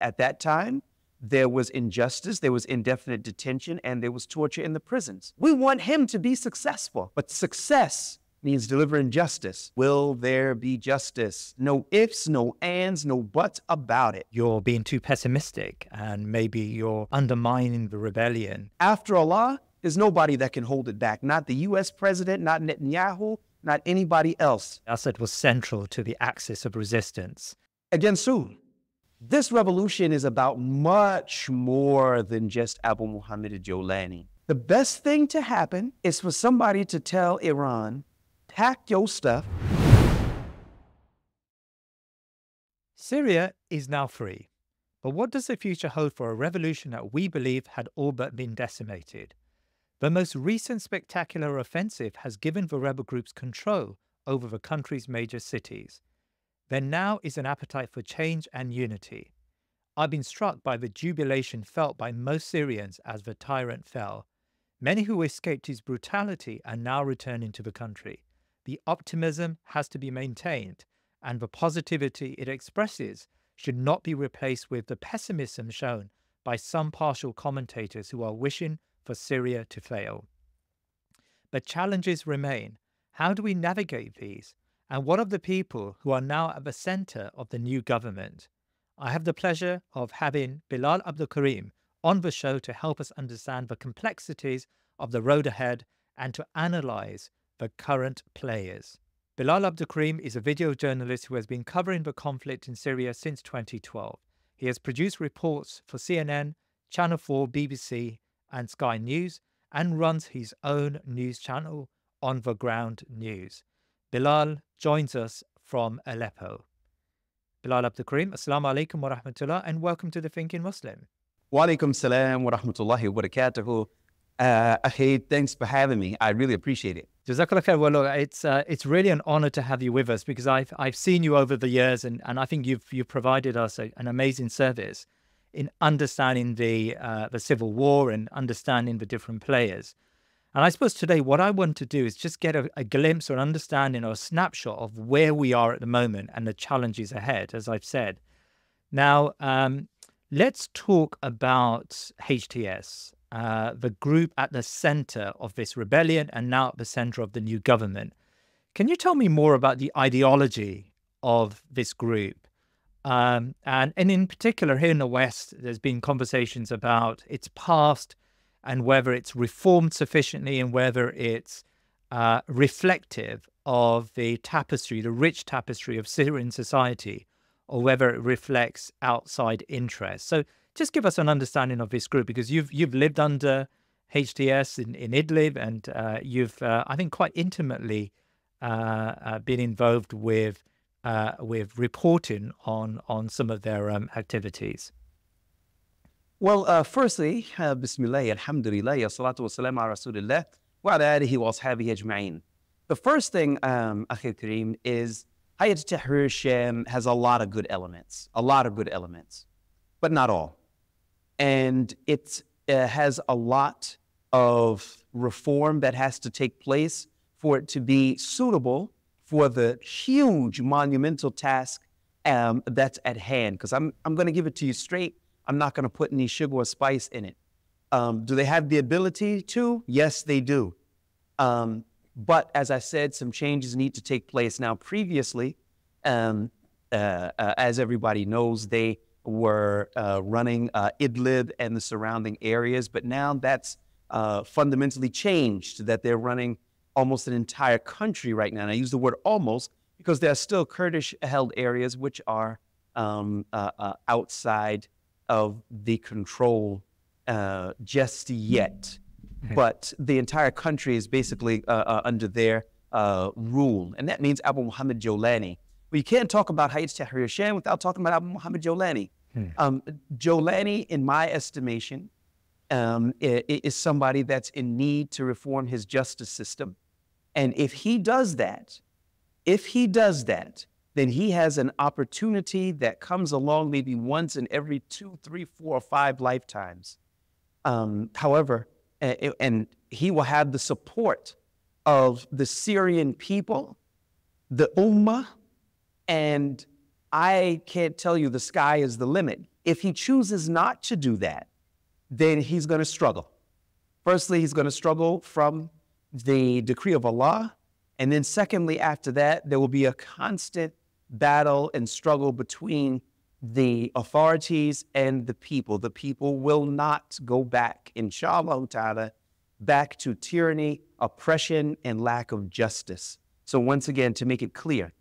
At that time, there was injustice, there was indefinite detention, and there was torture in the prisons. We want him to be successful, but success means delivering justice. Will there be justice? No ifs, no ands, no buts about it. You're being too pessimistic and maybe you're undermining the rebellion. After Allah, there's nobody that can hold it back. Not the US president, not Netanyahu, not anybody else. Assad was central to the axis of resistance. Again, soon. This revolution is about much more than just Abu Muhammad al-Jawlani. The best thing to happen is for somebody to tell Iran, pack your stuff. Syria is now free. But what does the future hold for a revolution that we believe had all but been decimated? The most recent spectacular offensive has given the rebel groups control over the country's major cities. There now is an appetite for change and unity. I've been struck by the jubilation felt by most Syrians as the tyrant fell. Many who escaped his brutality are now returning to the country. The optimism has to be maintained, and the positivity it expresses should not be replaced with the pessimism shown by some partial commentators who are wishing for Syria to fail. But challenges remain. How do we navigate these? And what of the people who are now at the center of the new government? I have the pleasure of having Bilal Abdul Karim on the show to help us understand the complexities of the road ahead and to analyze the current players. Bilal Abdul Karim is a video journalist who has been covering the conflict in Syria since 2012. He has produced reports for CNN, Channel 4, BBC, and Sky News, and runs his own news channel, On the Ground News. Bilal joins us from Aleppo. Bilal Abdul Karim, Assalamu alaikum wa rahmatullah, and welcome to The Thinking Muslim. Wa alaikum salam wa rahmatullahi wa barakatuhu. Ahid, thanks for having me. I really appreciate it. Jazakallah khair. Well, look, it's really an honor to have you with us because I've seen you over the years, and I think you've provided us an amazing service in understanding the civil war and understanding the different players. And I suppose today what I want to do is just get a glimpse or an understanding or a snapshot of where we are at the moment and the challenges ahead, as I've said. Now, let's talk about HTS, the group at the center of this rebellion and now at the center of the new government. Can you tell me more about the ideology of this group? And in particular, here in the West, there's been conversations about its past and whether it's reformed sufficiently and whether it's reflective of the tapestry, the rich tapestry of Syrian society, or whether it reflects outside interests. So just give us an understanding of this group, because you've lived under HTS in Idlib, and you've, I think, quite intimately been involved with reporting on some of their activities. Well, firstly, Bismillah, Alhamdulillah, Salatu wa salam ala Rasulillah, wa ala alihi wa ashabihi ajma'in. The first thing, Akhi Kareem, is Hayat Tahrir Sham has a lot of good elements, but not all. And it has a lot of reform that has to take place for it to be suitable for the huge monumental task that's at hand. Because I'm going to give it to you straight. I'm not going to put any sugar or spice in it. Do they have the ability to? Yes, they do. But as I said, some changes need to take place. Now, previously, as everybody knows, they were running Idlib and the surrounding areas, but now that's fundamentally changed, that they're running almost an entire country right now. And I use the word almost because there are still Kurdish-held areas which are outside of the control just yet. But the entire country is basically under their rule. And that means Abu Muhammad Jawlani. Well, you can't talk about Hayat Tahrir Sham without talking about Abu Muhammad Jawlani. Jawlani, in my estimation, is somebody that's in need to reform his justice system. And if he does that, then he has an opportunity that comes along maybe once in every 2, 3, 4, or 5 lifetimes. However, and he will have the support of the Syrian people, the Ummah, and I can't tell you the sky is the limit. If he chooses not to do that, then he's going to struggle. Firstly, he's going to struggle from the decree of Allah. And then secondly, after that, there will be a constant battle and struggle between the authorities and the people. The people will not go back, inshallah ta'ala, back to tyranny, oppression, and lack of justice. So once again, to make it clear,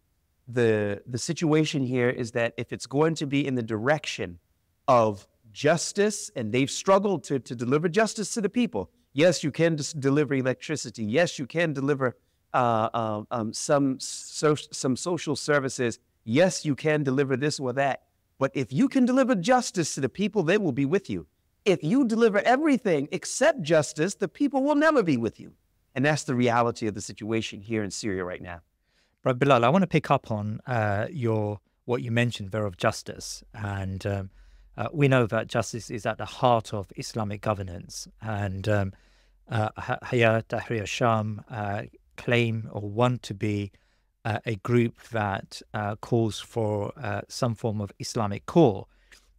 the situation here is that if it's going to be in the direction of justice, and they've struggled to deliver justice to the people. Yes, you can deliver electricity. Yes, you can deliver some social services. Yes, you can deliver this or that. But if you can deliver justice to the people, they will be with you. If you deliver everything except justice, the people will never be with you. And that's the reality of the situation here in Syria right now. But Bilal, I want to pick up on what you mentioned there of justice. And we know that justice is at the heart of Islamic governance. And Hayat Tahrir al-Sham claim or want to be a group that calls for some form of Islamic core.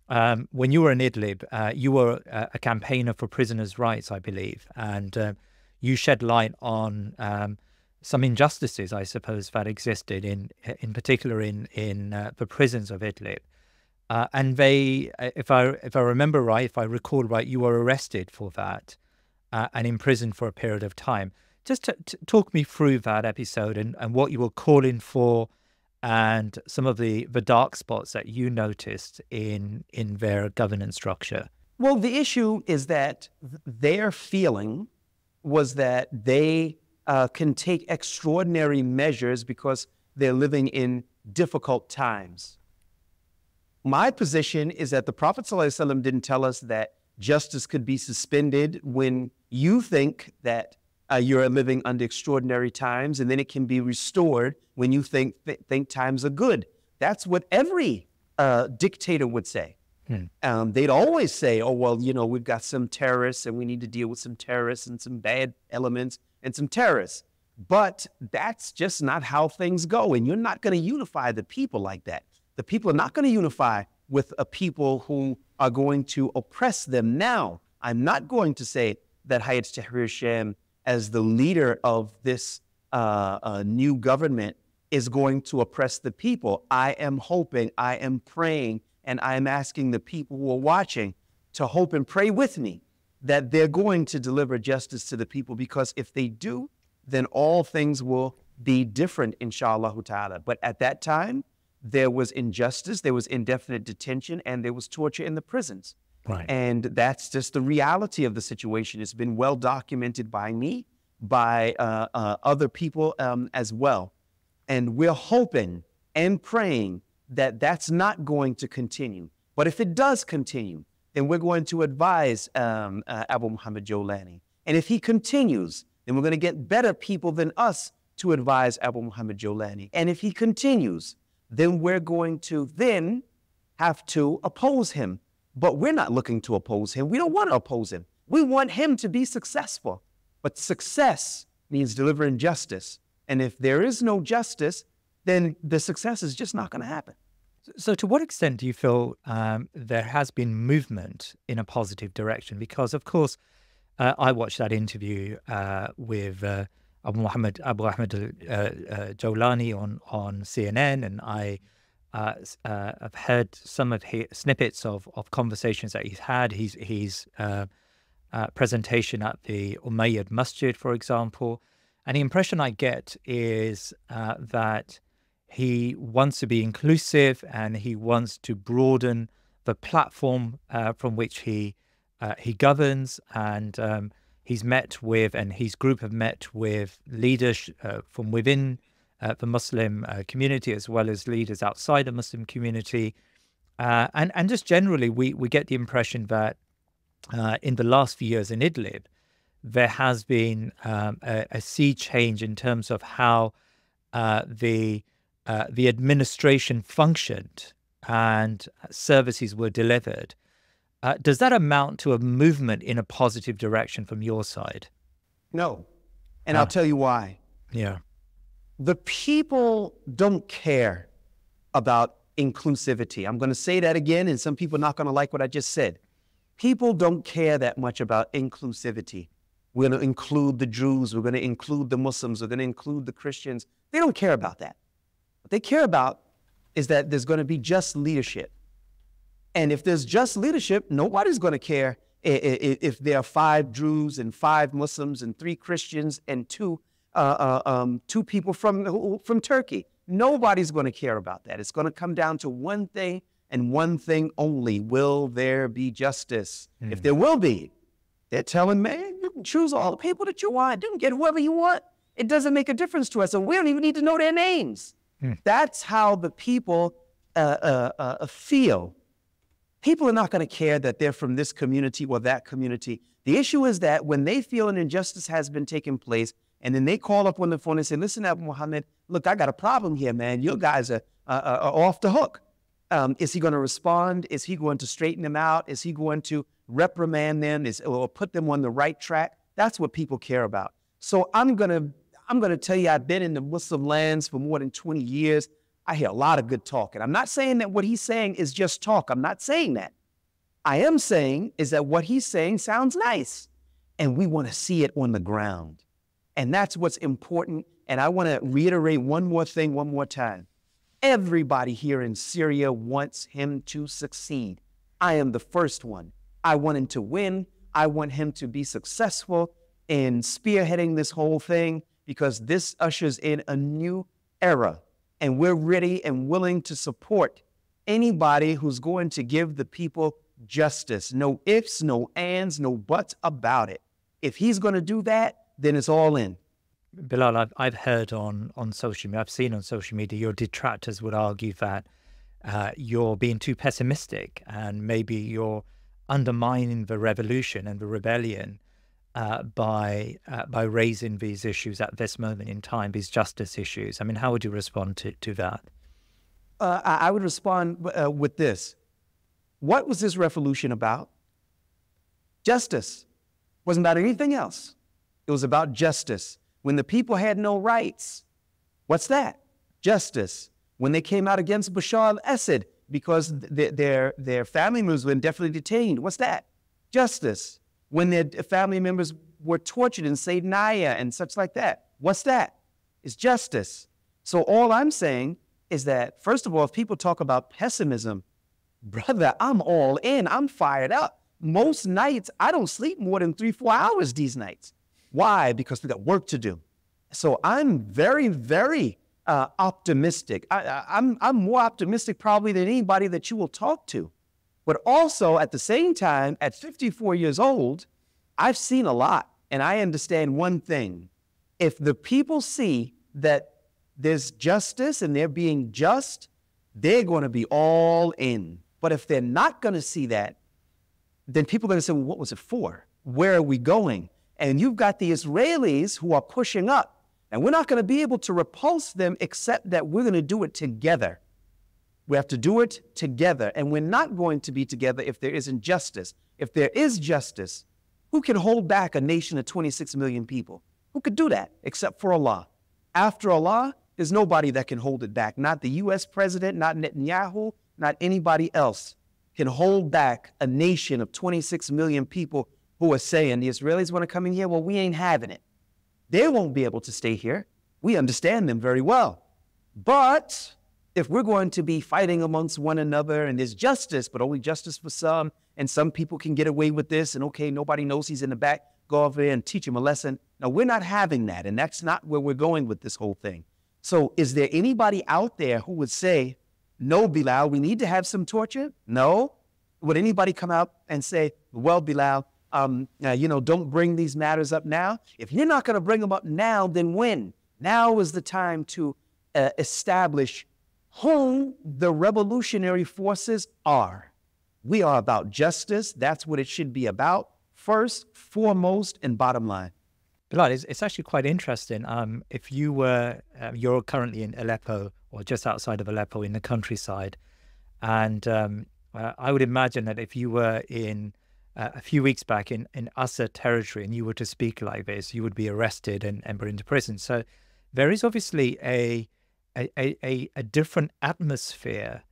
When you were in Idlib, you were a campaigner for prisoners' rights, I believe, and you shed light on some injustices, I suppose, that existed in particular in the prisons of Idlib. And they, if I remember right, if I recall right, you were arrested for that and imprisoned for a period of time. Just to talk me through that episode and what you were calling for and some of the dark spots that you noticed in their governance structure. Well, the issue is that their feeling was that they can take extraordinary measures because they're living in difficult times. My position is that the Prophet ﷺ didn't tell us that justice could be suspended when you think that you're living under extraordinary times, and then it can be restored when you think times are good. That's what every dictator would say. They'd always say, oh, well, you know, we've got some terrorists and we need to deal with some terrorists and some bad elements and some terrorists. But that's just not how things go. And you're not going to unify the people like that. The people are not going to unify with a people who are going to oppress them. Now, I'm not going to say that Hayat Tahrir al-Sham, as the leader of this new government, is going to oppress the people. I am hoping, I am praying, and I am asking the people who are watching to hope and pray with me that they're going to deliver justice to the people, because if they do, then all things will be different, inshallah ta'ala. But at that time, there was injustice, there was indefinite detention, and there was torture in the prisons. Right. And that's just the reality of the situation. It's been well documented by me, by other people as well. And we're hoping and praying that that's not going to continue. But if it does continue, then we're going to advise Abu Muhammad Jawlani. And if he continues, then we're going to get better people than us to advise Abu Muhammad Jawlani. And if he continues, then we're going to then have to oppose him. But we're not looking to oppose him. We don't want to oppose him. We want him to be successful. But success means delivering justice. And if there is no justice, then the success is just not going to happen. So to what extent do you feel there has been movement in a positive direction? Because, of course, I watched that interview with Abu Ahmed Jawlani on CNN, and I have heard some of his snippets of conversations that he's had. His presentation at the Umayyad Masjid, for example. And the impression I get is that he wants to be inclusive and he wants to broaden the platform from which he governs, and he's met with, and his group have met with leaders from within the Muslim community as well as leaders outside the Muslim community, and just generally we get the impression that in the last few years in Idlib there has been a sea change in terms of how the administration functioned and services were delivered. Does that amount to a movement in a positive direction from your side? No. And I'll tell you why. Yeah. The people don't care about inclusivity. I'm going to say that again, and some people are not going to like what I just said. People don't care that much about inclusivity. We're going to include the Jews. We're going to include the Muslims. We're going to include the Christians. They don't care about that. What they care about is that there's going to be just leadership. And if there's just leadership, nobody's going to care if there are 5 Jews and 5 Muslims and 3 Christians and 2 people from Turkey. Nobody's going to care about that. It's going to come down to one thing and one thing only. Will there be justice? If there will be, they're telling, man, you can choose all the people that you want. You can get whoever you want. It doesn't make a difference to us. And we don't even need to know their names. That's how the people feel. People are not going to care that they're from this community or that community. The issue is that when they feel an injustice has been taking place, and then they call up on the phone and say, listen, Abu Muhammad, look, I got a problem here, man. You guys are off the hook. Is he going to respond? Is he going to straighten them out? Is he going to reprimand them or put them on the right track? That's what people care about. So I'm going to tell you, I've been in the Muslim lands for more than 20 years. I hear a lot of good talk. And I'm not saying that what he's saying is just talk. I'm not saying that. I am saying is that what he's saying sounds nice. And we want to see it on the ground. And that's what's important. And I want to reiterate one more thing one more time. Everybody here in Syria wants him to succeed. I am the first one. I want him to win. I want him to be successful in spearheading this whole thing, because this ushers in a new era. And we're ready and willing to support anybody who's going to give the people justice. No ifs, no ands, no buts about it. If he's going to do that, then it's all in. Bilal, I've heard on social media, I've seen on social media, your detractors would argue that you're being too pessimistic and maybe you're undermining the revolution and the rebellion by raising these issues at this moment in time, these justice issues. I mean, how would you respond to that? I would respond with this. What was this revolution about? Justice. It wasn't about anything else. It was about justice. When the people had no rights, what's that? Justice. When they came out against Bashar al-Assad because their family members were indefinitely detained, what's that? Justice. When their family members were tortured in Saydnaya and such like that, what's that? It's justice. So all I'm saying is that, first of all, if people talk about pessimism, brother, I'm all in. I'm fired up. Most nights, I don't sleep more than 3-4 hours these nights. Why? Because we got work to do. So I'm very, very optimistic. I'm more optimistic probably than anybody that you will talk to. But also at the same time, at 54 years old, I've seen a lot. And I understand one thing. If the people see that there's justice and they're being just, they're going to be all in. But if they're not going to see that, then people are going to say, well, what was it for? Where are we going? And you've got the Israelis who are pushing up. And we're not going to be able to repulse them except that we're going to do it together. We have to do it together. And we're not going to be together if there isn't justice. If there is justice, who can hold back a nation of 26 million people? Who could do that except for Allah? After Allah, there's nobody that can hold it back. Not the U.S. president, not Netanyahu, not anybody else can hold back a nation of 26 million people who are saying the Israelis want to come in here. Well, we ain't having it. They won't be able to stay here. We understand them very well. But if we're going to be fighting amongst one another and there's justice, but only justice for some, and some people can get away with this, and okay, nobody knows he's in the back, go over there and teach him a lesson. No, we're not having that, and that's not where we're going with this whole thing. So is there anybody out there who would say, no, Bilal, we need to have some torture? No. Would anybody come out and say, well, Bilal, don't bring these matters up now? If you're not going to bring them up now, then when? Now is the time to establish whom the revolutionary forces are. We are about justice. That's what it should be about. First, foremost, and bottom line. Bilal, it's actually quite interesting. If you were, you're currently in Aleppo or just outside of Aleppo in the countryside. And I would imagine that if you were in a few weeks back in Assad territory and you were to speak like this, you would be arrested and put into prison. So there is obviously a different atmosphere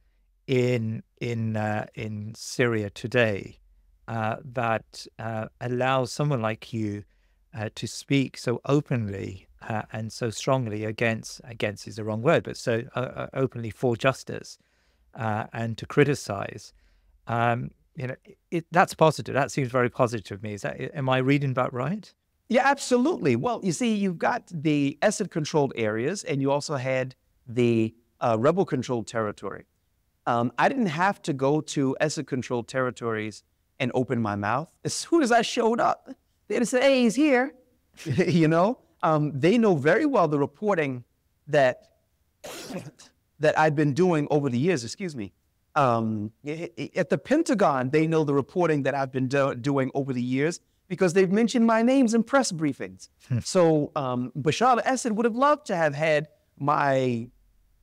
in Syria today that allows someone like you to speak so openly and so strongly against is the wrong word, but so openly for justice and to criticize? That's positive. That seems very positive to me. Am I reading that right? Yeah, absolutely. Well, you see, you've got the Assad-controlled areas, and you also had the rebel-controlled territory. I didn't have to go to Assad-controlled territories and open my mouth. As soon as I showed up, they'd have said, "Hey, he's here." You know, they know very well the reporting that I've been doing over the years. Excuse me. At the Pentagon, they know the reporting that I've been doing over the years, because they've mentioned my names in press briefings. So Bashar al-Assad would have loved to have had my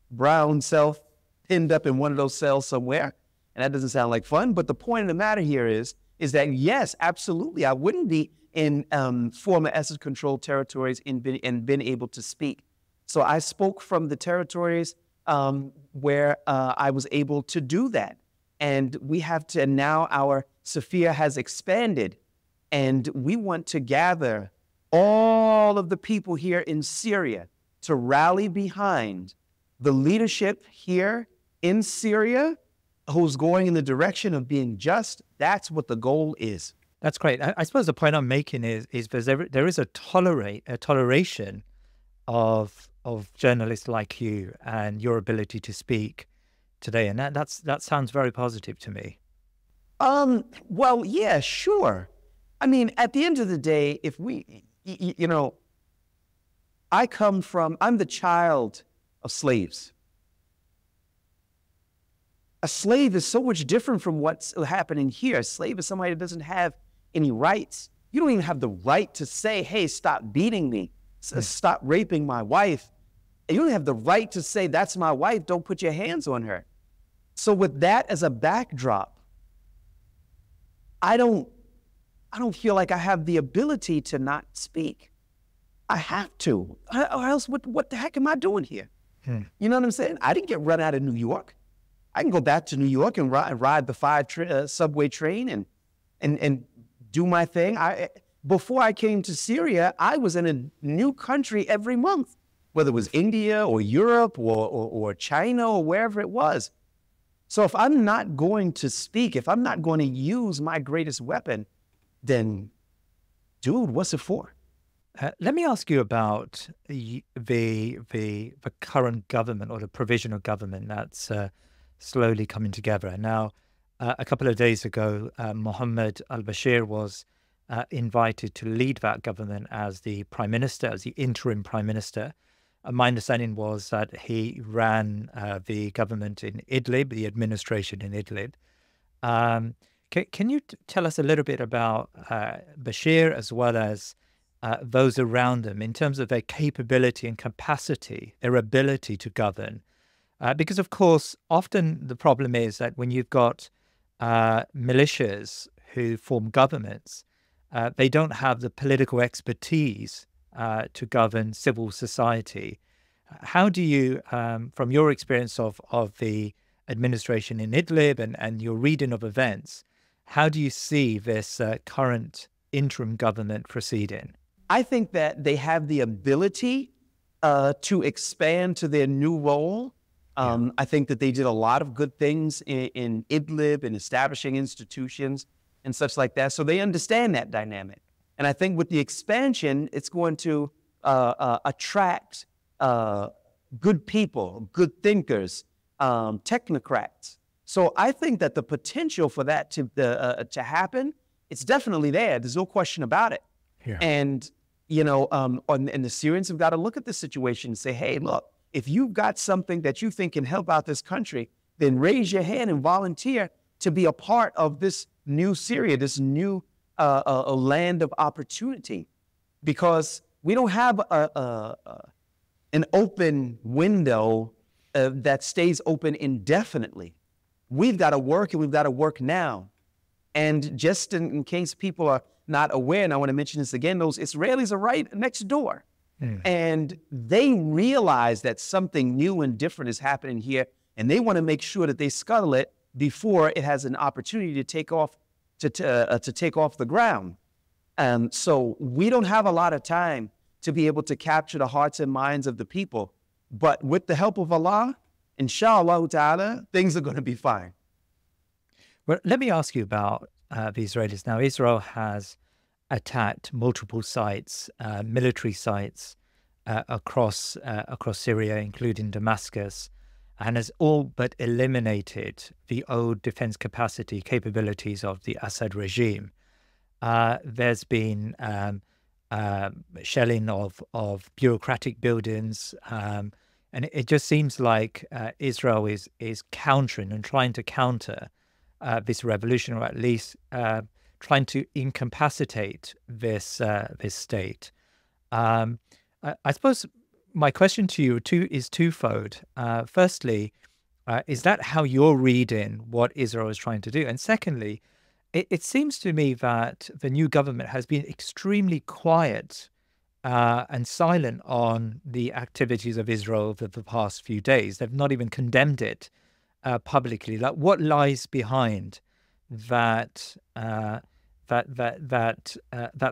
brown self pinned up in one of those cells somewhere. And that doesn't sound like fun. But the point of the matter here is that, yes, absolutely, I wouldn't be in former Assad-controlled territories and been able to speak. So I spoke from the territories where I was able to do that. And we have to, now our Sophia has expanded. And we want to gather all of the people here in Syria to rally behind the leadership here in Syria who's going in the direction of being just. That's what the goal is. That's great. I suppose the point I'm making is there is a toleration of journalists like you and your ability to speak today, and that sounds very positive to me. Well, yeah, sure. I mean, at the end of the day, if we, you know, I'm the child of slaves. A slave is so much different from what's happening here. A slave is somebody that doesn't have any rights. You don't even have the right to say, "Hey, stop beating me. Stop raping my wife." You don't have the right to say, "That's my wife. Don't put your hands on her." So with that as a backdrop, I don't feel like I have the ability to not speak. I have to, or else what the heck am I doing here? You know what I'm saying? I didn't get run out of New York. I can go back to New York and ride the subway train and do my thing. Before I came to Syria, I was in a new country every month, whether it was India or Europe or China or wherever it was. So if I'm not going to speak, if I'm not going to use my greatest weapon, then, dude, what's it for? Let me ask you about the current government, or the provisional government that's slowly coming together. Now, a couple of days ago, Mohammed al-Bashir was invited to lead that government as the prime minister, as the interim prime minister. My understanding was that he ran the government in Idlib, the administration in Idlib. Can you tell us a little bit about Bashir, as well as those around them, in terms of their capability and capacity, their ability to govern? Because, of course, often the problem is that when you've got militias who form governments, they don't have the political expertise to govern civil society. How do you, from your experience of the administration in Idlib and your reading of events, how do you see this current interim government proceeding? I think that they have the ability to expand to their new role. I think that they did a lot of good things in Idlib and establishing institutions and such like that. So they understand that dynamic. And I think with the expansion, it's going to attract good people, good thinkers, technocrats. So I think that the potential for that to happen, it's definitely there. There's no question about it. Yeah. And, you know, and the Syrians have got to look at the situation and say, hey, look, if you've got something that you think can help out this country, then raise your hand and volunteer to be a part of this new Syria, this new a land of opportunity. Because we don't have an open window that stays open indefinitely. We've got to work, and we've got to work now. And just in case people are not aware, and I want to mention this again, those Israelis are right next door. And they realize that something new and different is happening here and they want to make sure that they scuttle it before it has an opportunity to take off the ground. So we don't have a lot of time to be able to capture the hearts and minds of the people. But with the help of Allah, inshallah ta'ala, things are going to be fine. Well, let me ask you about the Israelis. Now, Israel has attacked multiple sites, military sites across Syria, including Damascus, and has all but eliminated the old defense capabilities of the Assad regime. There's been shelling of bureaucratic buildings, and it just seems like Israel is countering and trying to counter this revolution, or at least trying to incapacitate this state. I suppose my question to you is twofold. Firstly, is that how you're reading what Israel is trying to do? And secondly, it seems to me that the new government has been extremely quiet and silent on the activities of Israel over the past few days. They've not even condemned it publicly. Like, what lies behind that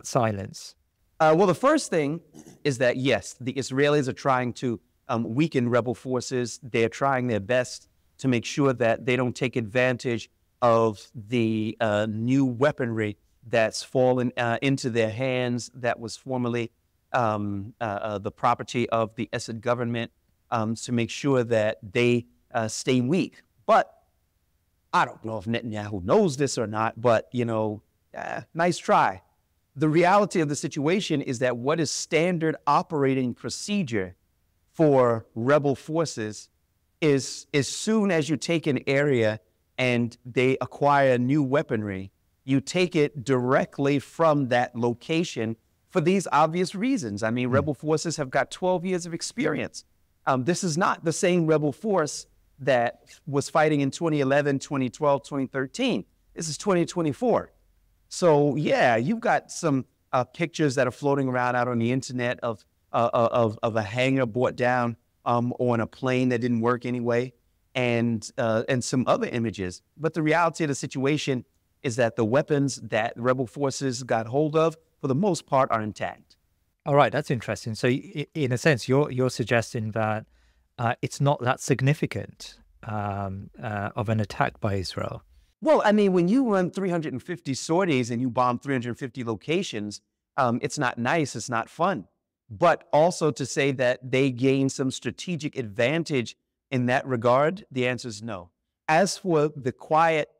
silence? Well, the first thing is that, yes, the Israelis are trying to weaken rebel forces. They're trying their best to make sure that they don't take advantage of the new weaponry that's fallen into their hands that was formerly the property of the Assad government, to make sure that they stay weak. But I don't know if Netanyahu knows this or not, but, nice try. The reality of the situation is that what is standard operating procedure for rebel forces is, as soon as you take an area and they acquire new weaponry, you take it directly from that location for these obvious reasons. I mean, rebel forces have got 12 years of experience. This is not the same rebel force that was fighting in 2011, 2012, 2013. This is 2024. So yeah, you've got some pictures that are floating around out on the internet of a hangar brought down on a plane that didn't work anyway, and some other images. But the reality of the situation is that the weapons that rebel forces got hold of, for the most part, are intact. All right, that's interesting. So in a sense, you're suggesting that it's not that significant of an attack by Israel. Well, I mean, when you run 350 sorties and you bomb 350 locations, it's not nice, it's not fun. But also to say that they gain some strategic advantage in that regard, the answer is no. As for the quiet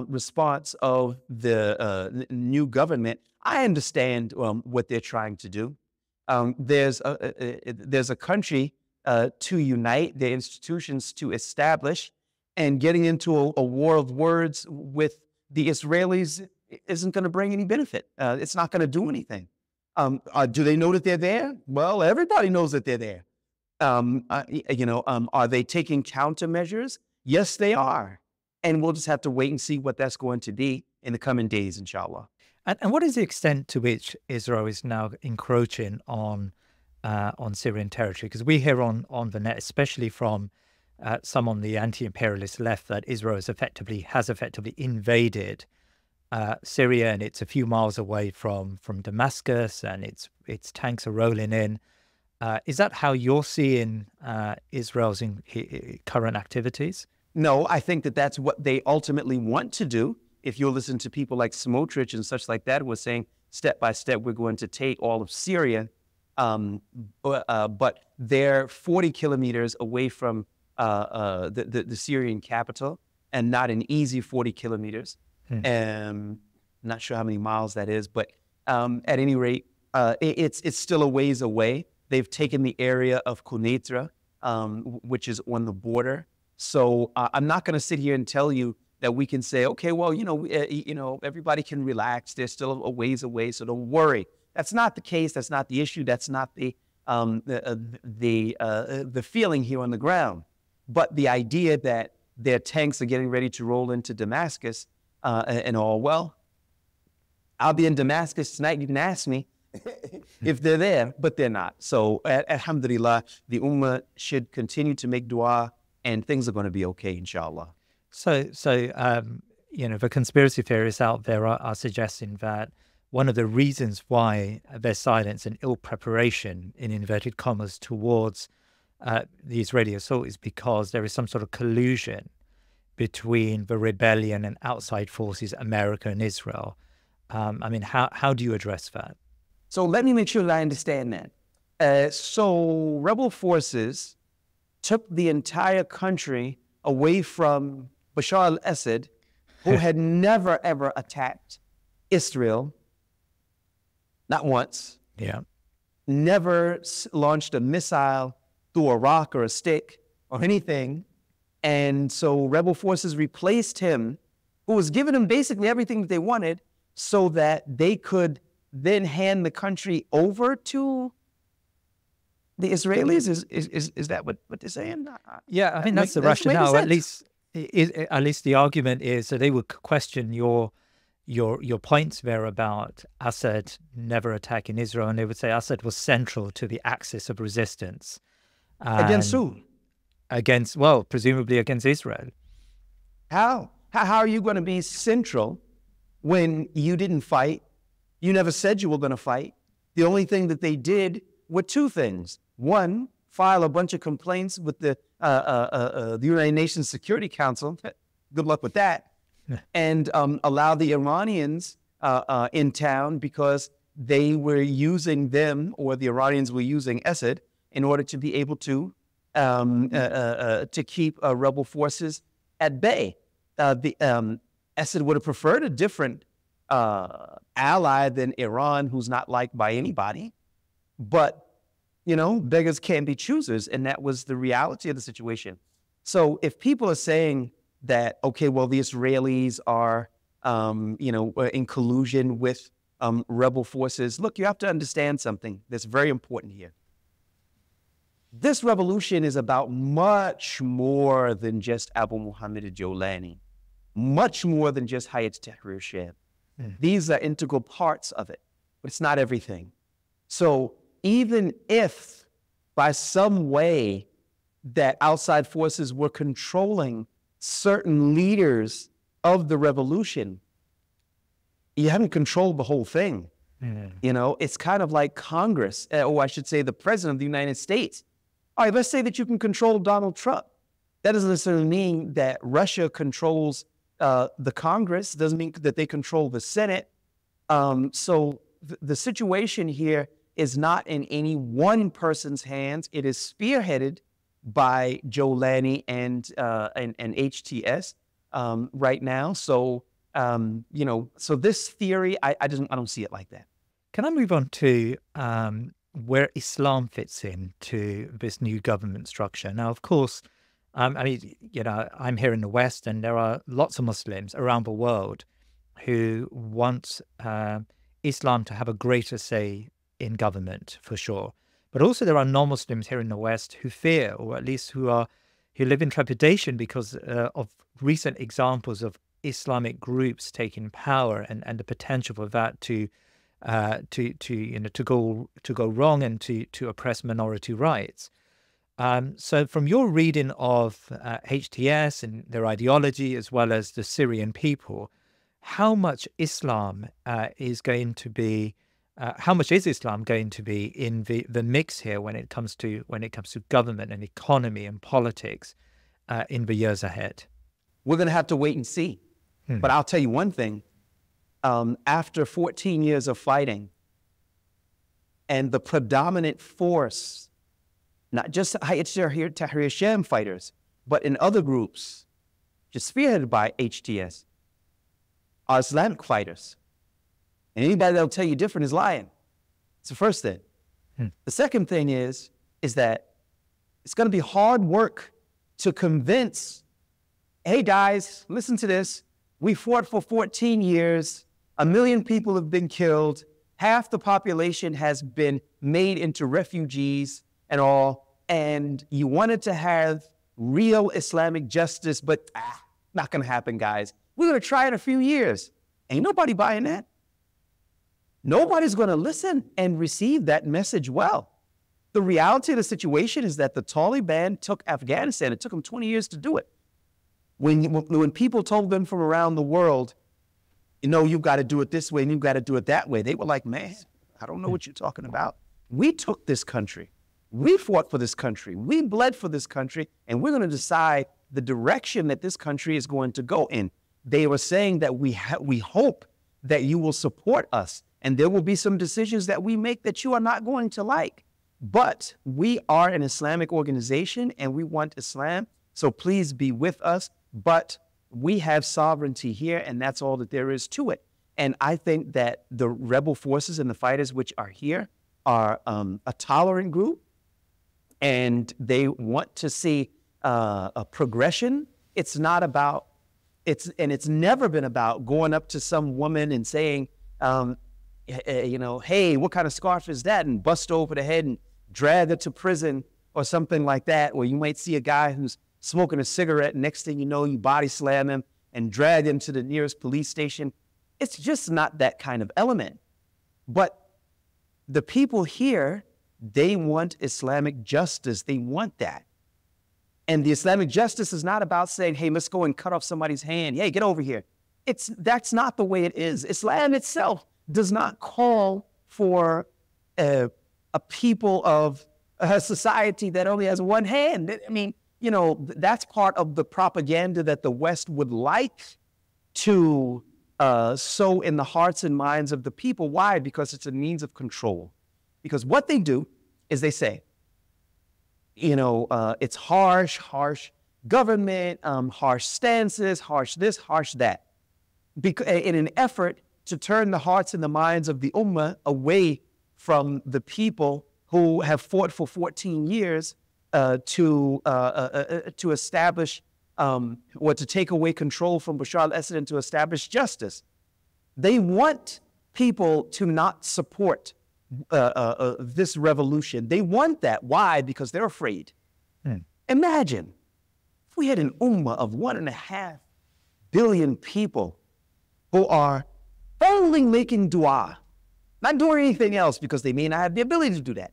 response of the new government, I understand what they're trying to do. There's a country to unite, their institutions to establish, and getting into a war of words with the Israelis isn't going to bring any benefit. It's not going to do anything. Do they know that they're there? Well, everybody knows that they're there. Are they taking countermeasures? Yes, they are. And we'll just have to wait and see what that's going to be in the coming days, inshallah. And what is the extent to which Israel is now encroaching on Syrian territory? Because we hear on the net, especially from some on the anti-imperialist left, that Israel has effectively invaded Syria, and it's a few miles away from Damascus, and its tanks are rolling in. Is that how you're seeing Israel's current activities? No, I think that that's what they ultimately want to do. If you listen to people like Smotrich and such like that, who are saying step by step we're going to take all of Syria, but they're 40 kilometers away from the Syrian capital, and not an easy 40 kilometers. Not sure how many miles that is, but at any rate, it's still a ways away. They've taken the area of Quneitra, which is on the border. So I'm not going to sit here and tell you that we can say, okay, well, everybody can relax. They're still a ways away, so don't worry. That's not the case. That's not the issue. That's not the feeling here on the ground. But the idea that their tanks are getting ready to roll into Damascus and all, well, I'll be in Damascus tonight. You can ask me if they're there, but they're not. So alhamdulillah, the ummah should continue to make dua and things are going to be okay, inshallah. So, the conspiracy theorists out there are suggesting that one of the reasons why there's silence and ill preparation, in inverted commas, towards the Israeli assault is because there is some sort of collusion between the rebellion and outside forces, America and Israel. How do you address that? So let me make sure that I understand that. So rebel forces took the entire country away from Bashar al-Assad, who had never, ever attacked Israel, not once. Yeah. Never launched a missile through a rock or a stick or anything. And so rebel forces replaced him, who was giving them basically everything that they wanted, so that they could then hand the country over to the Israelis. Is that what they're saying? Yeah, I think that's the rationale. At least the argument is that they would question your points there about Assad never attacking Israel, and they would say Assad was central to the axis of resistance. Against who? Presumably against Israel. How are you going to be central when you didn't fight? You never said you were going to fight. The only thing that they did were two things. One, file a bunch of complaints with the United Nations Security Council. Good luck with that. And allow the Iranians in town, because they were using them, or the Iranians were using Assad, in order to be able to keep rebel forces at bay. Assad would have preferred a different ally than Iran, who's not liked by anybody. But, beggars can't be choosers, and that was the reality of the situation. So if people are saying that, okay, well, the Israelis are, in collusion with rebel forces, look, you have to understand something that's very important here. This revolution is about much more than just Abu Muhammad al-Jawlani, much more than just Hayat Tahrir Sham. These are integral parts of it, but it's not everything. So even if by some way that outside forces were controlling certain leaders of the revolution, you haven't controlled the whole thing. It's kind of like Congress, or I should say the President of the United States. All right, let's say that you can control Donald Trump. That doesn't necessarily mean that Russia controls the Congress. It doesn't mean that they control the Senate. So the situation here is not in any one person's hands. It is spearheaded by Jawlani and HTS right now. So so this theory, I don't see it like that. Can I move on to where Islam fits into this new government structure? Now, of course, I'm here in the West, and there are lots of Muslims around the world who want Islam to have a greater say in government, for sure. But also there are non-Muslims here in the West who fear, or at least who live in trepidation because of recent examples of Islamic groups taking power, and the potential for that to go wrong and to oppress minority rights. So from your reading of HTS and their ideology, as well as the Syrian people, how much Islam is Islam going to be in the mix here when it comes to government and economy and politics in the years ahead? We're going to have to wait and see. But I'll tell you one thing. After 14 years of fighting, and the predominant force, not just Hayat Tahrir Sham fighters, but in other groups, just spearheaded by HTS, are Islamic fighters. And anybody that'll tell you different is lying. It's the first thing. The second thing is that it's going to be hard work to convince, hey guys, listen to this. We fought for 14 years. 1 million people have been killed. Half the population has been made into refugees and all. And you wanted to have real Islamic justice, but not going to happen, guys. We're going to try in a few years. Ain't nobody buying that. Nobody's going to listen and receive that message well. The reality of the situation is that the Taliban took Afghanistan. It took them 20 years to do it. When people told them from around the world, you've got to do it this way and you've got to do it that way, they were like, man, I don't know what you're talking about. We took this country. We fought for this country. We bled for this country, and we're going to decide the direction that this country is going to go in. They were saying that we hope that you will support us, and there will be some decisions that we make that you are not going to like. But we are an Islamic organization, and we want Islam, so please be with us. But we have sovereignty here, and that's all that there is to it. And I think that the rebel forces and the fighters which are here are a tolerant group, and they want to see a progression. It's not about, it's never been about going up to some woman and saying, hey, what kind of scarf is that? And bust over the head and drag her to prison or something like that. Or you might see a guy who's smoking a cigarette. Next thing you know, you body slam him and drag him to the nearest police station. It's just not that kind of element. But the people here, they want Islamic justice. They want that. And the Islamic justice is not about saying, hey, let's go and cut off somebody's hand. Hey, get over here. That's not the way it is. Islam itself does not call for a people of a society that only has one hand. I mean, that's part of the propaganda that the West would like to sow in the hearts and minds of the people. Why? Because it's a means of control. Because what they do is they say, it's harsh government, harsh stances, harsh this, harsh that. In an effort to turn the hearts and the minds of the ummah away from the people who have fought for 14 years to establish or to take away control from Bashar al-Assad and to establish justice. They want people to not support this revolution. They want that. Why? Because they're afraid. Imagine if we had an ummah of 1.5 billion people who are only making dua, not doing anything else because they may not have the ability to do that,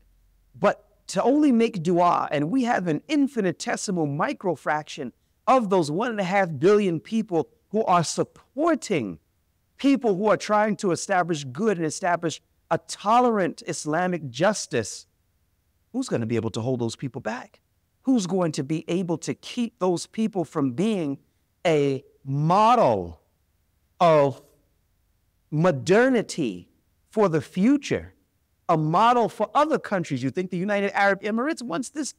but to only make dua, and we have an infinitesimal microfraction of those 1.5 billion people who are supporting people who are trying to establish good and establish a tolerant Islamic justice. Who's going to be able to hold those people back? Who's going to be able to keep those people from being a model of modernity for the future, a model for other countries? You think the United Arab Emirates wants this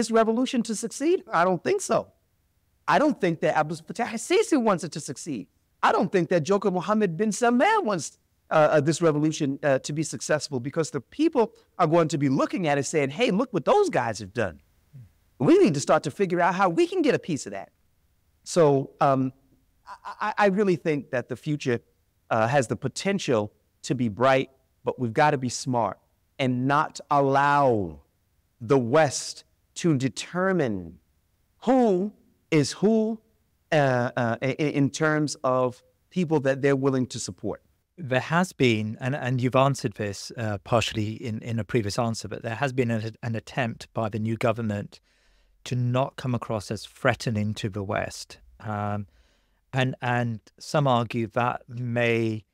revolution to succeed? I don't think so. I don't think that Abdel Fattah al-Sisi wants it to succeed. I don't think that Joker Mohammed bin Salman wants this revolution to be successful, because the people are going to be looking at it saying, hey, look what those guys have done. We need to start to figure out how we can get a piece of that. So I really think that the future has the potential to be bright, but we've got to be smart and not allow the West to determine who is who in terms of people that they're willing to support. There has been, and you've answered this partially in a previous answer, but there has been an attempt by the new government to not come across as threatening to the West. And some argue that may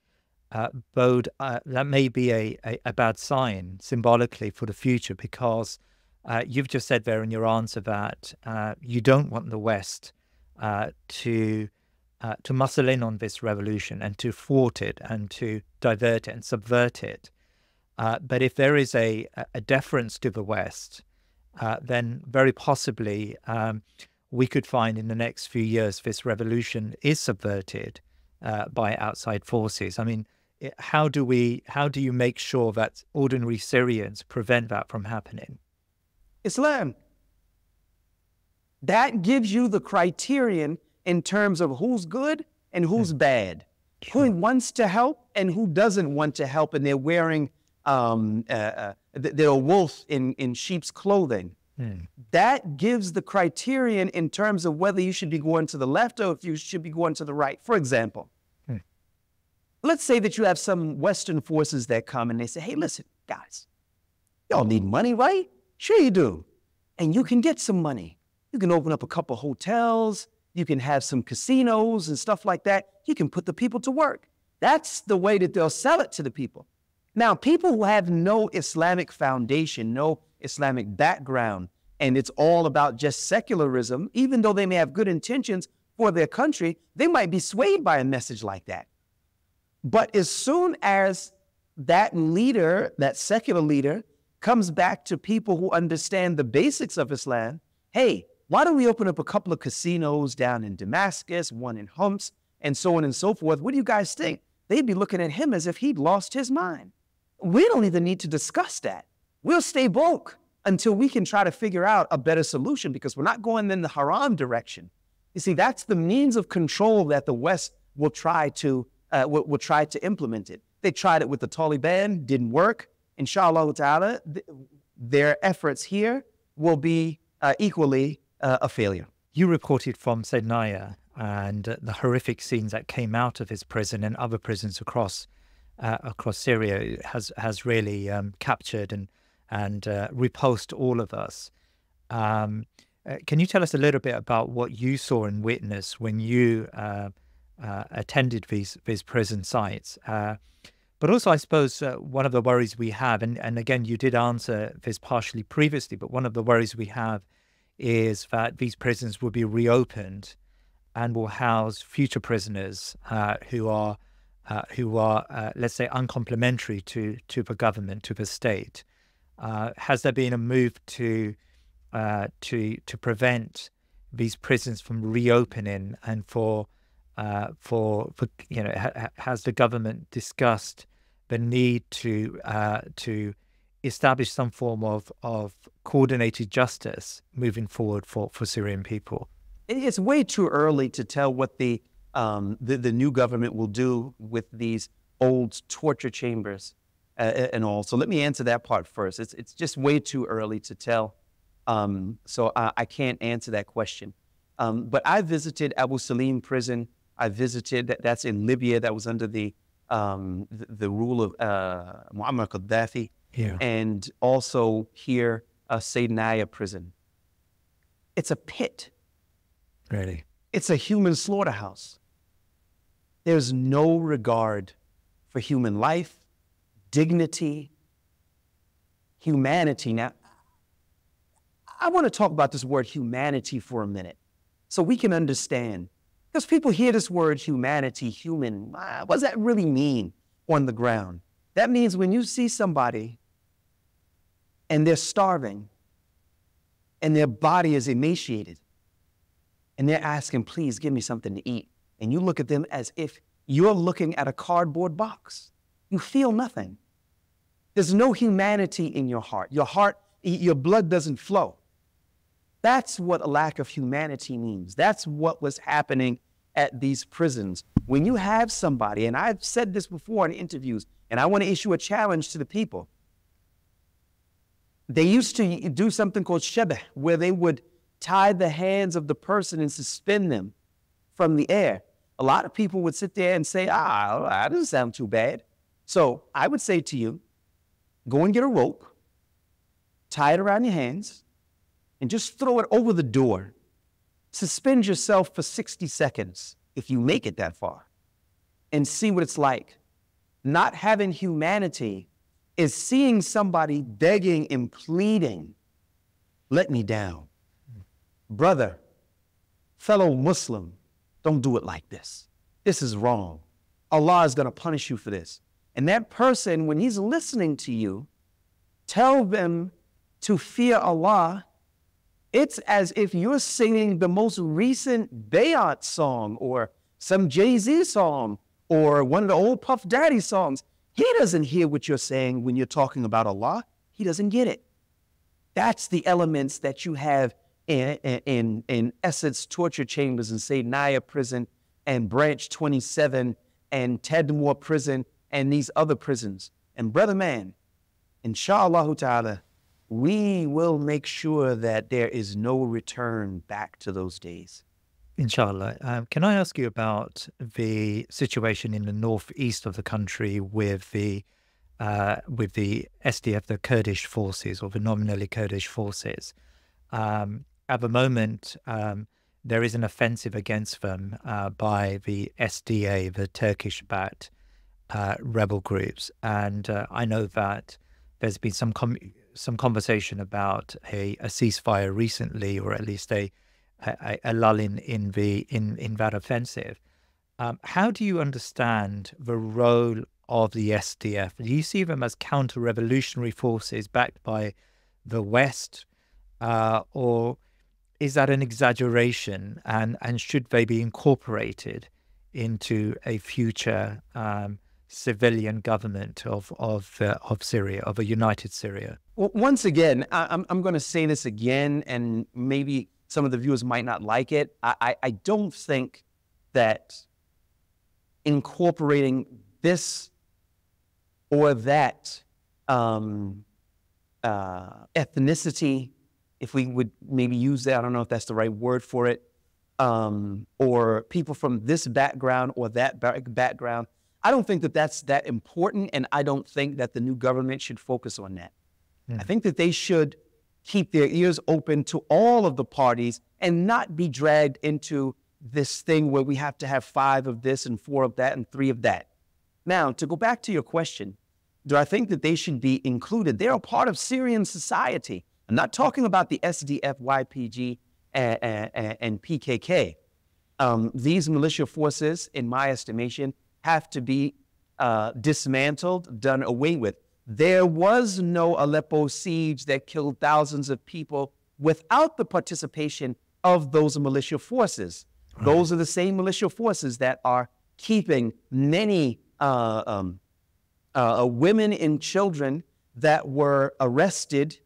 be a bad sign symbolically for the future, because you've just said there in your answer that you don't want the West to muscle in on this revolution and to thwart it and to divert it and subvert it. But if there is a deference to the West, then very possibly we could find in the next few years this revolution is subverted by outside forces. I mean, how do you make sure that ordinary Syrians prevent that from happening? Islam. That gives you the criterion in terms of who's good and who's bad, who wants to help and who doesn't want to help, and they're wearing they're a wolf in sheep's clothing. That gives the criterion in terms of whether you should be going to the left or if you should be going to the right. For example, let's say that you have some Western forces that come and they say, hey, listen, guys, Y'all need money, right? Sure you do. And you can get some money. You can open up a couple hotels. You can have some casinos and stuff like that. You can put the people to work. That's the way that they'll sell it to the people. Now, people who have no Islamic foundation, no Islamic background, and it's all about just secularism, even though they may have good intentions for their country, they might be swayed by a message like that. But as soon as that leader, that secular leader, comes back to people who understand the basics of Islam, hey, why don't we open up a couple of casinos down in Damascus, one in Homs, and so on and so forth? What do you guys think? They'd be looking at him as if he'd lost his mind. We don't even need to discuss that. We'll stay broke until we can try to figure out a better solution, because we're not going in the haram direction. You see, that's the means of control that the West will try to implement it. They tried it with the Taliban, didn't work. Inshallah ta'ala, their efforts here will be equally a failure. You reported from Sednaya and the horrific scenes that came out of his prison and other prisons across Syria has really captured and repulsed all of us. Can you tell us a little bit about what you saw and witnessed when you attended these prison sites? But also, I suppose, one of the worries we have, and again, you did answer this partially previously, but one of the worries we have is that these prisons will be reopened and will house future prisoners who are, let's say, uncomplimentary to the government, to the state. Has there been a move to prevent these prisons from reopening, and has the government discussed the need to establish some form of coordinated justice moving forward for Syrian people? It's way too early to tell what the new government will do with these old torture chambers and all. So let me answer that part first. It's just way too early to tell. So I can't answer that question. But I visited Abu Salim prison. I visited, that's in Libya, that was under the rule of Muammar Gaddafi. Yeah. And also here, Sednaya prison. It's a pit. Really? It's a human slaughterhouse. There's no regard for human life, dignity, humanity. Now, I want to talk about this word humanity for a minute so we can understand. Because people hear this word humanity, human, what does that really mean on the ground? That means when you see somebody and they're starving and their body is emaciated and they're asking, please give me something to eat. And you look at them as if you're looking at a cardboard box. You feel nothing. There's no humanity in your heart. Your blood doesn't flow. That's what a lack of humanity means. That's what was happening at these prisons. When you have somebody, and I've said this before in interviews, and I want to issue a challenge to the people. They used to do something called shabah, where they would tie the hands of the person and suspend them from the air. A lot of people would sit there and say, that doesn't sound too bad. So I would say to you, go and get a rope, tie it around your hands, and just throw it over the door. Suspend yourself for 60 seconds, if you make it that far, and see what it's like. Not having humanity is seeing somebody begging and pleading, let me down. Brother, fellow Muslim, don't do it like this. This is wrong. Allah is going to punish you for this. And that person, when he's listening to you, tell them to fear Allah. It's as if you're singing the most recent Bayat song or some Jay-Z song or one of the old Puff Daddy songs. He doesn't hear what you're saying when you're talking about Allah. He doesn't get it. That's the elements that you have in Essed's torture chambers in Sednaya prison and Branch 27 and Tadmor prison and these other prisons. And brother man, inshallah ta'ala, we will make sure that there is no return back to those days. Inshallah. Can I ask you about the situation in the northeast of the country with the with the SDF, the Kurdish forces, or the nominally Kurdish forces. At the moment, there is an offensive against them by the SDA, the Turkish-backed rebel groups, and I know that there's been some conversation about a ceasefire recently, or at least a lull in that offensive. How do you understand the role of the SDF? Do you see them as counter-revolutionary forces backed by the West, or is that an exaggeration, and should they be incorporated into a future civilian government of Syria, of a united Syria? Well, once again, I'm going to say this again, and maybe some of the viewers might not like it. I don't think that incorporating this or that ethnicity, if we would maybe use that, I don't know if that's the right word for it, or people from this background or that background, I don't think that that's that important, and I don't think that the new government should focus on that. I think that they should keep their ears open to all of the parties and not be dragged into this thing where we have to have 5 of this and 4 of that and 3 of that. Now, to go back to your question, do I think that they should be included? They're a part of Syrian society. I'm not talking about the SDF, YPG, and PKK. These militia forces, in my estimation, have to be dismantled, done away with. There was no Aleppo siege that killed thousands of people without the participation of those militia forces. Right. Those are the same militia forces that are keeping many women and children that were arrested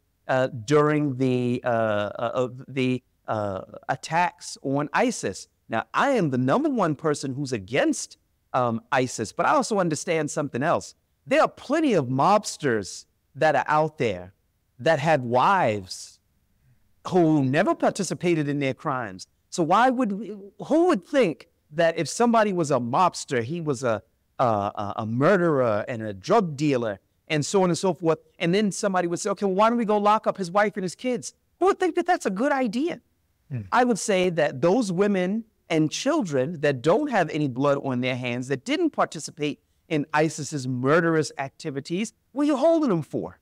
during the attacks on ISIS. Now, I am the #1 person who's against ISIS, but I also understand something else. There are plenty of mobsters that are out there that had wives who never participated in their crimes. So who would think that if somebody was a mobster, he was a murderer and a drug dealer and so on and so forth, and then somebody would say, okay, well, why don't we go lock up his wife and his kids? Who would think that that's a good idea? I would say that those women and children that don't have any blood on their hands, that didn't participate in ISIS's murderous activities, what are you holding them for?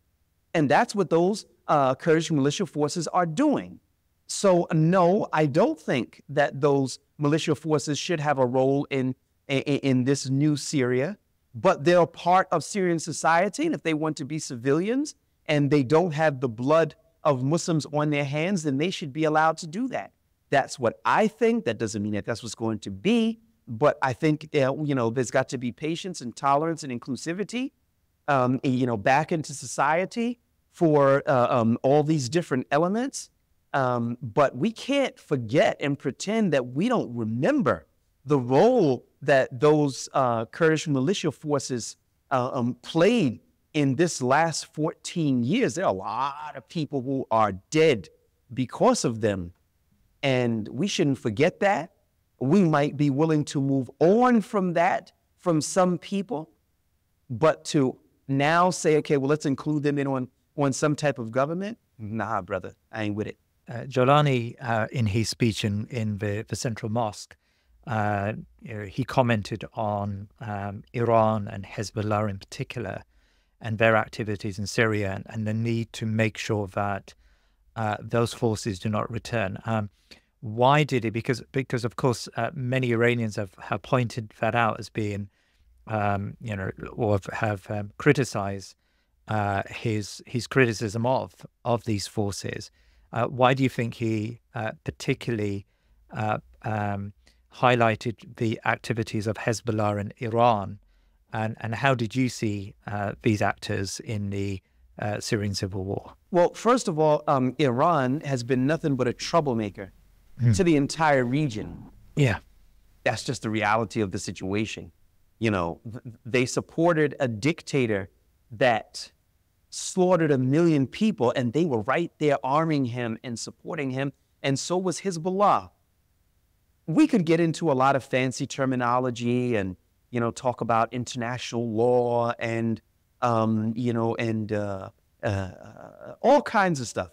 And that's what those Kurdish militia forces are doing. So no, I don't think that those militia forces should have a role in this new Syria, but they're a part of Syrian society, and if they want to be civilians and they don't have the blood of Muslims on their hands, then they should be allowed to do that. That's what I think. That doesn't mean that that's what's going to be, but I think there's got to be patience and tolerance and inclusivity, back into society for all these different elements. But we can't forget and pretend that we don't remember the role that those Kurdish militia forces played in this last 14 years. There are a lot of people who are dead because of them, and we shouldn't forget that. We might be willing to move on from that, from some people, but to now say, okay, well, let's include them in on some type of government. Nah, brother, I ain't with it. Jolani, in his speech in the Central Mosque, he commented on Iran and Hezbollah in particular, and their activities in Syria, and the need to make sure that those forces do not return. Why did he? Because of course, many Iranians have pointed that out as being, or have criticized his criticism of these forces. Why do you think he particularly highlighted the activities of Hezbollah and Iran, and how did you see these actors in the Syrian civil war? Well, first of all, Iran has been nothing but a troublemaker to the entire region. Yeah. That's just the reality of the situation. They supported a dictator that slaughtered 1 million people, and they were right there arming him and supporting him, and so was Hezbollah. We could get into a lot of fancy terminology and, talk about international law and and all kinds of stuff.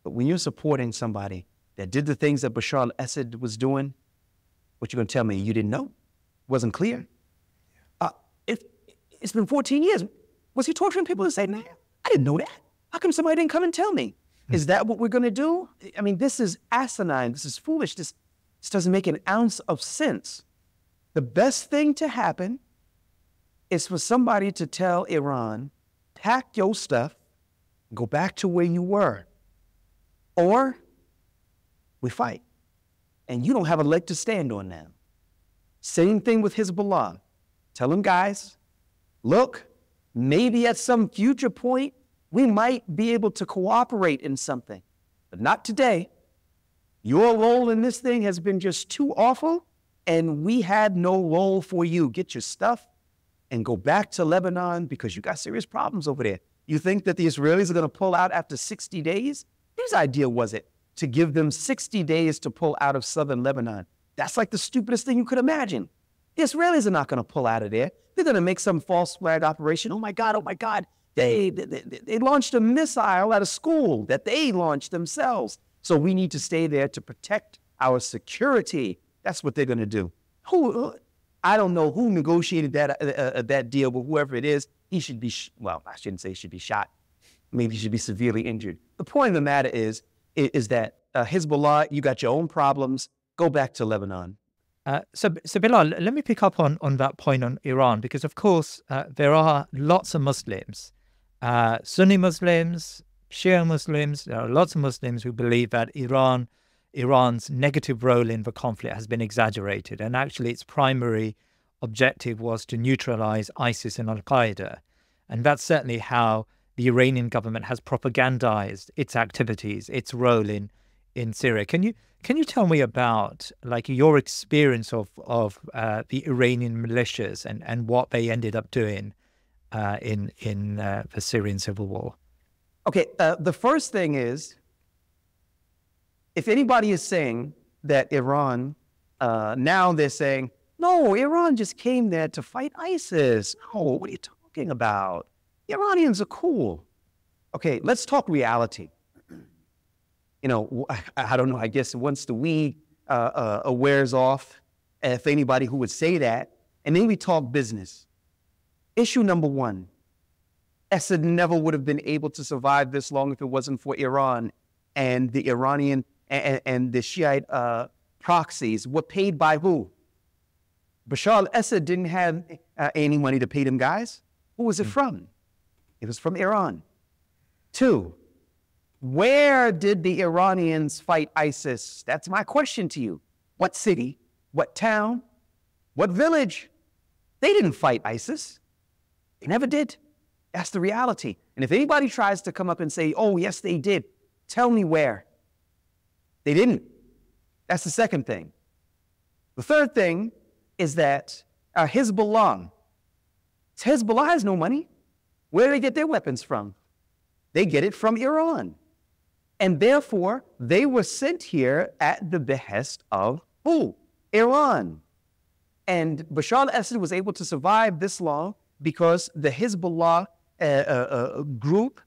But when you're supporting somebody that did the things that Bashar al-Assad was doing, what you going to tell me? You didn't know? Wasn't clear? It's been 14 years. Was he torturing people and saying, nah, I didn't know that. How come somebody didn't come and tell me? Is that what we're going to do? I mean, this is asinine. This is foolish. This doesn't make an ounce of sense. The best thing to happen is for somebody to tell Iran, pack your stuff, go back to where you were, or we fight. And you don't have a leg to stand on now. Same thing with Hezbollah. Tell them, guys, look, maybe at some future point, we might be able to cooperate in something, but not today. Your role in this thing has been just too awful, and we had no role for you. Get your stuff and go back to Lebanon because you got serious problems over there. You think that the Israelis are going to pull out after 60 days? Whose idea was it to give them 60 days to pull out of southern Lebanon? That's like the stupidest thing you could imagine. The Israelis are not going to pull out of there. They're going to make some false flag operation. Oh my God, oh my God. They launched a missile at a school that they launched themselves. So we need to stay there to protect our security. That's what they're going to do. I don't know who negotiated that deal, but whoever it is, he should be, well, I shouldn't say he should be shot. Maybe he should be severely injured. The point of the matter is that Hezbollah, you got your own problems. Go back to Lebanon. So Bilal, let me pick up on that point on Iran, because of course there are lots of Muslims, Sunni Muslims, Shia Muslims. There are lots of Muslims who believe that Iran's negative role in the conflict has been exaggerated, and actually its primary objective was to neutralize ISIS and Al-Qaeda. And that's certainly how the Iranian government has propagandized its activities, its role in Syria. Can you tell me about like your experience of the Iranian militias and what they ended up doing in the Syrian civil war? Okay, the first thing is, if anybody is saying that Iran, now they're saying, no, Iran just came there to fight ISIS. No, what are you talking about? The Iranians are cool. Okay, let's talk reality. You know, I don't know, I guess once the weed wears off, if anybody who would say that, and then we talk business. Issue number one, Assad never would have been able to survive this long if it wasn't for Iran and the Iranian and the Shiite proxies were paid by who? Bashar al-Assad didn't have any money to pay them guys. Who was it from? It was from Iran. Two, where did the Iranians fight ISIS? That's my question to you. What city? What town? What village? They didn't fight ISIS. They never did. That's the reality. And if anybody tries to come up and say, oh, yes, they did, tell me where. They didn't. That's the second thing. The third thing is that Hezbollah has no money. Where do they get their weapons from? They get it from Iran. And therefore, they were sent here at the behest of who? Iran. And Bashar al-Assad was able to survive this long because the Hezbollah group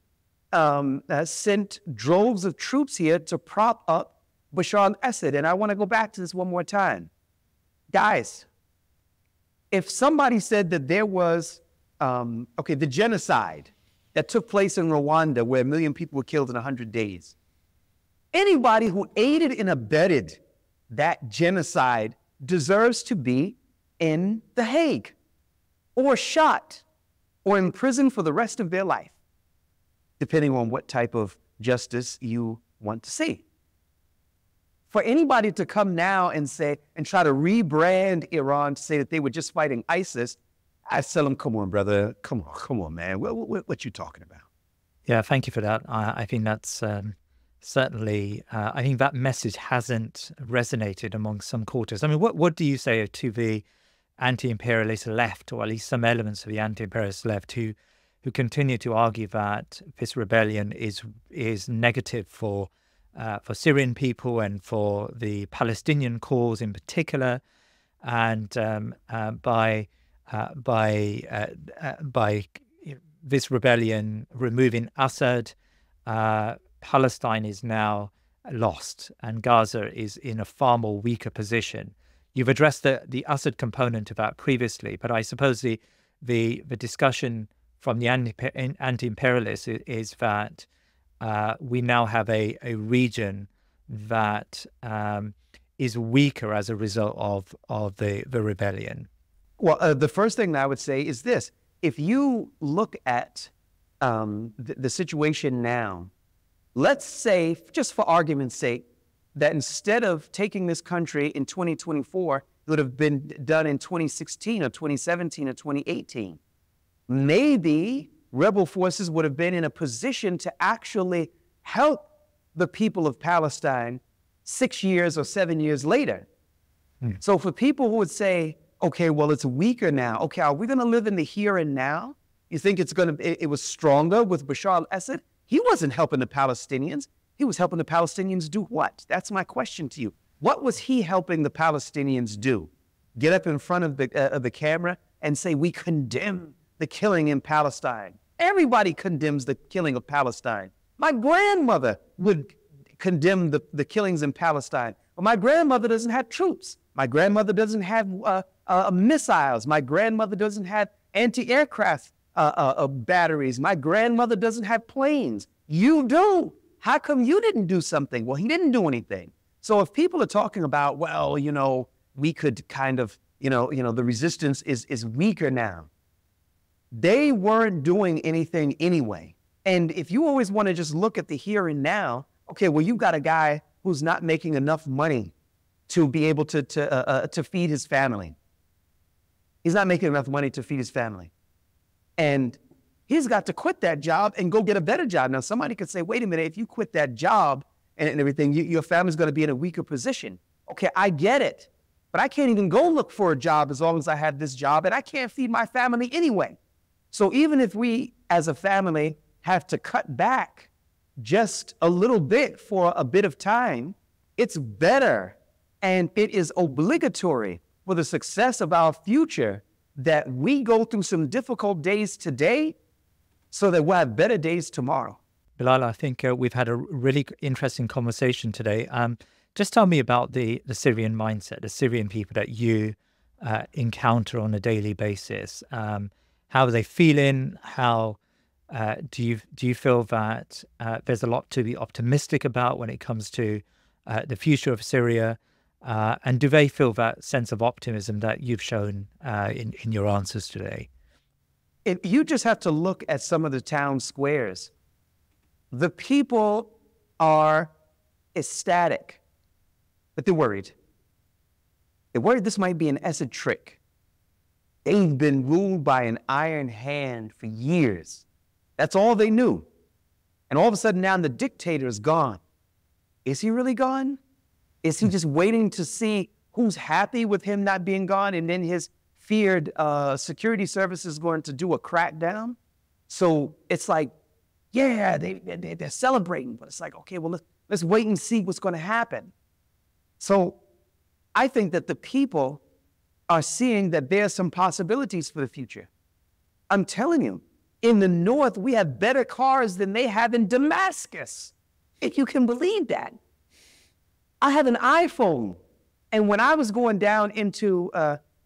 sent droves of troops here to prop up Bashar al-Assad. And I want to go back to this one more time. Guys, if somebody said that there was, the genocide that took place in Rwanda where 1 million people were killed in 100 days, anybody who aided and abetted that genocide deserves to be in The Hague or shot or in prison for the rest of their life, depending on what type of justice you want to see. For anybody to come now and say, and try to rebrand Iran to say that they were just fighting ISIS, I tell them, come on, brother, come on, man. What you talking about? Yeah, thank you for that. I think that's certainly, I think that message hasn't resonated among some quarters. I mean, what do you say to the anti-imperialist left, or at least some elements of the anti-imperialist left, who continue to argue that this rebellion is negative for Syrian people and for the Palestinian cause in particular, and by by this rebellion removing Assad. Palestine is now lost, and Gaza is in a far more weaker position. You've addressed the Assad component of that previously, but I suppose the discussion from the anti-imperialists is that we now have a region that is weaker as a result of the rebellion. Well, the first thing that I would say is this. If you look at the situation now, let's say, just for argument's sake, that instead of taking this country in 2024, it would have been done in 2016 or 2017 or 2018. Maybe rebel forces would have been in a position to actually help the people of Palestine 6 years or 7 years later. So for people who would say, okay, well, it's weaker now. Okay, are we going to live in the here and now? You think it was stronger with Bashar al-Assad? He wasn't helping the Palestinians. He was helping the Palestinians do what? That's my question to you. What was he helping the Palestinians do? Get up in front of the camera and say, we condemn the killing in Palestine. Everybody condemns the killing of Palestine. My grandmother would condemn the killings in Palestine. But my grandmother doesn't have troops. My grandmother doesn't have missiles. My grandmother doesn't have anti-aircraft batteries. My grandmother doesn't have planes. You do. How come you didn't do something? Well, he didn't do anything. So if people are talking about, well, we could kind of, the resistance is weaker now. They weren't doing anything anyway. And if you always want to just look at the here and now, okay, well, you've got a guy who's not making enough money to be able to feed his family. He's not making enough money to feed his family. And he's got to quit that job and go get a better job. Now, somebody could say, wait a minute, if you quit that job and everything, your family's going to be in a weaker position. Okay, I get it. But I can't even go look for a job as long as I have this job, and I can't feed my family anyway. So even if we, as a family, have to cut back just a little bit for a bit of time, it's better and it is obligatory for the success of our future that we go through some difficult days today so that we'll have better days tomorrow. Bilal, I think we've had a really interesting conversation today. Just tell me about the Syrian mindset, the Syrian people that you encounter on a daily basis. How are they feeling? How do you feel that there's a lot to be optimistic about when it comes to the future of Syria? And do they feel that sense of optimism that you've shown in your answers today? You just have to look at some of the town squares. The people are ecstatic, but they're worried. They're worried this might be an Assad trick. They've been ruled by an iron hand for years. That's all they knew. And all of a sudden now the dictator is gone. Is he really gone? Is he just waiting to see who's happy with him not being gone, and then his feared security service is going to do a crackdown? So it's like, yeah, they're celebrating, but it's like, okay, well, let's wait and see what's going to happen. So I think that the people are seeing that there's some possibilities for the future. I'm telling you, in the north, we have better cars than they have in Damascus, if you can believe that. I have an iPhone, and when I was going down into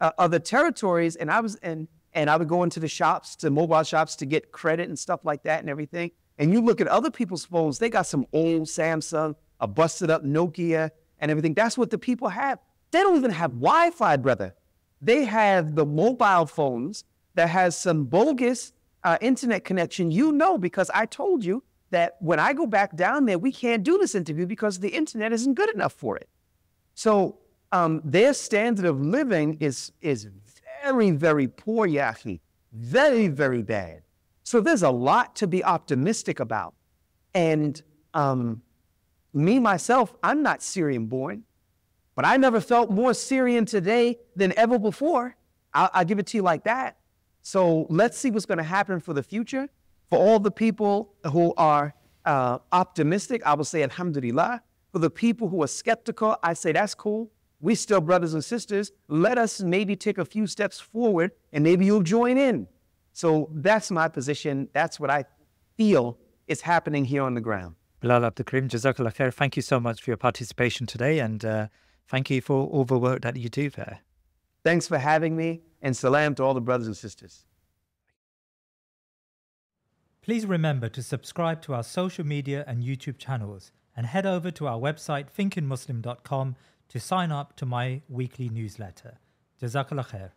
other territories, and I would go into the shops, to mobile shops, to get credit and stuff like that and everything, and you look at other people's phones, they got some old Samsung, a busted up Nokia and everything. That's what the people have. They don't even have Wi-Fi, brother. They have the mobile phones that has some bogus internet connection, because I told you that when I go back down there, we can't do this interview because the internet isn't good enough for it. So their standard of living is very, very poor, Yahi. Very, very bad. So there's a lot to be optimistic about. And me, myself, I'm not Syrian born, but I never felt more Syrian today than ever before. I'll give it to you like that. So let's see what's going to happen for the future. For all the people who are optimistic, I will say alhamdulillah. For the people who are skeptical, I say that's cool. we're still brothers and sisters. Let us maybe take a few steps forward and maybe you'll join in. So that's my position. That's what I feel is happening here on the ground. Bilal Abdul Karim, Jazakallah Khair. Thank you so much for your participation today, and thank you for all the work that you do there. Thanks for having me, and salam to all the brothers and sisters. Please remember to subscribe to our social media and YouTube channels, and head over to our website thinkingmuslim.com to sign up to my weekly newsletter. Jazakallah Khair.